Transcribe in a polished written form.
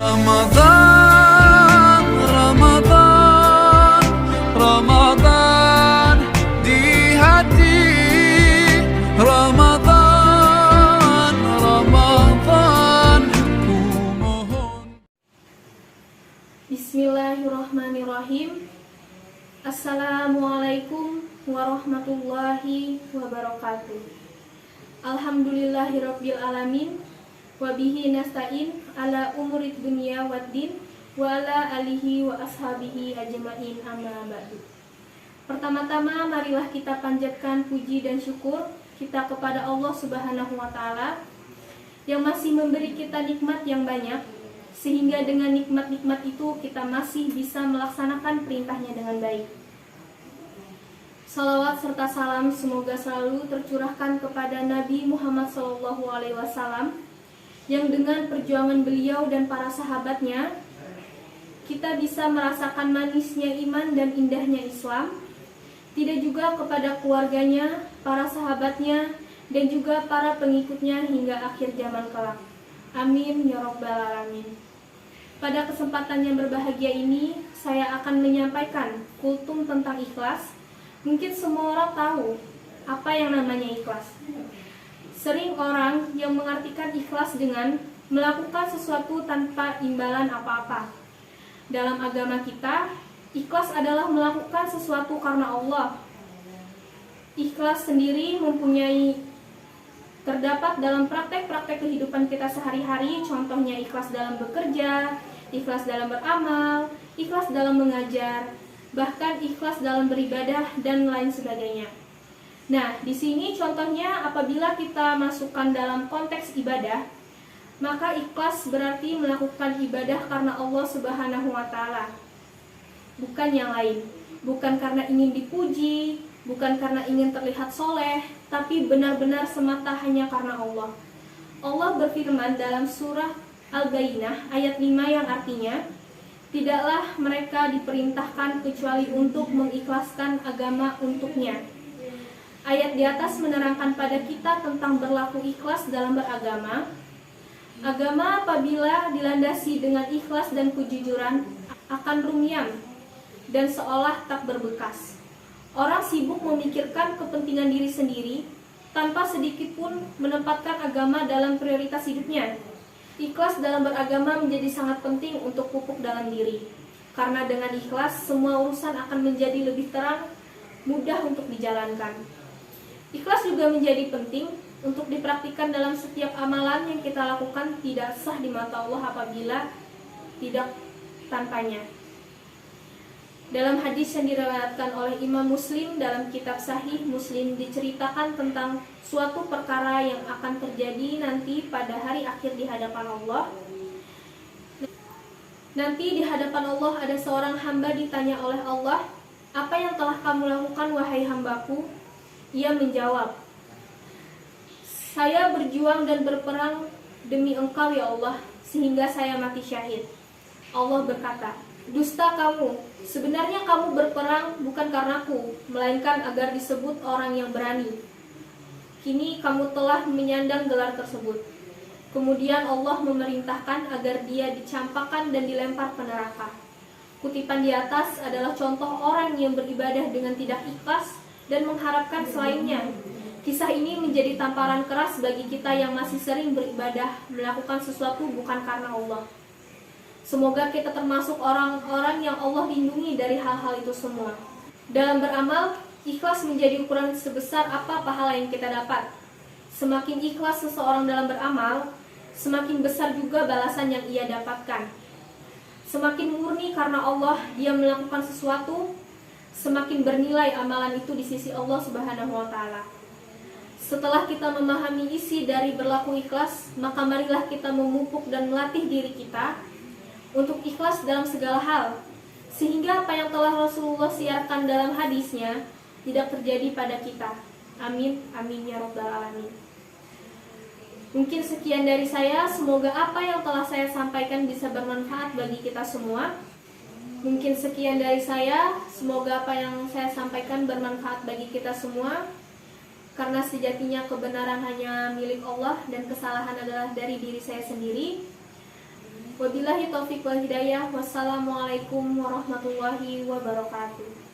Ramadan, Ramadan, Ramadan di hati. Ramadan, Ramadan, ku mohon. Bismillahirrahmanirrahim. Assalamualaikum warahmatullahi wabarakatuh. Alhamdulillahirabbil alamin. Wabihi nasta'in ala umurid dunia waddin wa ala alihi wa ashabihi ajma'in amma ba'du. Pertama-tama marilah kita panjatkan puji dan syukur kita kepada Allah Subhanahu wa taala yang masih memberi kita nikmat yang banyak, sehingga dengan nikmat-nikmat itu kita masih bisa melaksanakan perintahnya dengan baik. Salawat serta salam semoga selalu tercurahkan kepada Nabi Muhammad SAW, yang dengan perjuangan beliau dan para sahabatnya, kita bisa merasakan manisnya iman dan indahnya Islam. Tidak juga kepada keluarganya, para sahabatnya, dan juga para pengikutnya hingga akhir zaman kelak. Amin ya rabbal alamin. Pada kesempatan yang berbahagia ini, saya akan menyampaikan kultum tentang ikhlas. Mungkin semua orang tahu apa yang namanya ikhlas. Sering orang yang mengartikan ikhlas dengan melakukan sesuatu tanpa imbalan apa-apa. Dalam agama kita, ikhlas adalah melakukan sesuatu karena Allah. Ikhlas sendiri terdapat dalam praktek-praktek kehidupan kita sehari-hari, contohnya ikhlas dalam bekerja, ikhlas dalam beramal, ikhlas dalam mengajar, bahkan ikhlas dalam beribadah dan lain sebagainya. Nah, di sini contohnya apabila kita masukkan dalam konteks ibadah, maka ikhlas berarti melakukan ibadah karena Allah Subhanahu wa taala. Bukan yang lain, bukan karena ingin dipuji, bukan karena ingin terlihat soleh, tapi benar-benar semata hanya karena Allah. Allah berfirman dalam surah Al-Baqarah ayat 5 yang artinya, tidaklah mereka diperintahkan kecuali untuk mengikhlaskan agama untuknya. Ayat di atas menerangkan pada kita tentang berlaku ikhlas dalam beragama. Agama apabila dilandasi dengan ikhlas dan kejujuran akan runyam dan seolah tak berbekas. Orang sibuk memikirkan kepentingan diri sendiri tanpa sedikit pun menempatkan agama dalam prioritas hidupnya. Ikhlas dalam beragama menjadi sangat penting untuk pupuk dalam diri. Karena dengan ikhlas semua urusan akan menjadi lebih terang, mudah untuk dijalankan. Ikhlas juga menjadi penting untuk dipraktikkan dalam setiap amalan yang kita lakukan, tidak sah di mata Allah apabila tidak tanpanya. Dalam hadis yang diriwayatkan oleh Imam Muslim dalam kitab Sahih Muslim diceritakan tentang suatu perkara yang akan terjadi nanti pada hari akhir di hadapan Allah. Nanti di hadapan Allah ada seorang hamba ditanya oleh Allah, "Apa yang telah kamu lakukan wahai hambaku?" Ia menjawab, "Saya berjuang dan berperang demi Engkau ya Allah, sehingga saya mati syahid." Allah berkata, "Dusta kamu, sebenarnya kamu berperang bukan karenaku, melainkan agar disebut orang yang berani. Kini kamu telah menyandang gelar tersebut." Kemudian Allah memerintahkan agar dia dicampakkan dan dilempar ke neraka. Kutipan di atas adalah contoh orang yang beribadah dengan tidak ikhlas dan mengharapkan selainnya. Kisah ini menjadi tamparan keras bagi kita yang masih sering beribadah, melakukan sesuatu bukan karena Allah. Semoga kita termasuk orang-orang yang Allah lindungi dari hal-hal itu semua. Dalam beramal, ikhlas menjadi ukuran sebesar apa pahala yang kita dapat. Semakin ikhlas seseorang dalam beramal, semakin besar juga balasan yang ia dapatkan. Semakin murni karena Allah dia melakukan sesuatu, semakin bernilai amalan itu di sisi Allah Subhanahu wa taala. Setelah kita memahami isi dari berlaku ikhlas, maka marilah kita memupuk dan melatih diri kita untuk ikhlas dalam segala hal, sehingga apa yang telah Rasulullah siarkan dalam hadisnya tidak terjadi pada kita. Amin, amin ya rabbal alamin. Mungkin sekian dari saya, semoga apa yang telah saya sampaikan bisa bermanfaat bagi kita semua. Mungkin sekian dari saya, semoga apa yang saya sampaikan bermanfaat bagi kita semua. Karena sejatinya kebenaran hanya milik Allah dan kesalahan adalah dari diri saya sendiri. Wabillahi taufiq wal hidayah. Wassalamualaikum warahmatullahi wabarakatuh.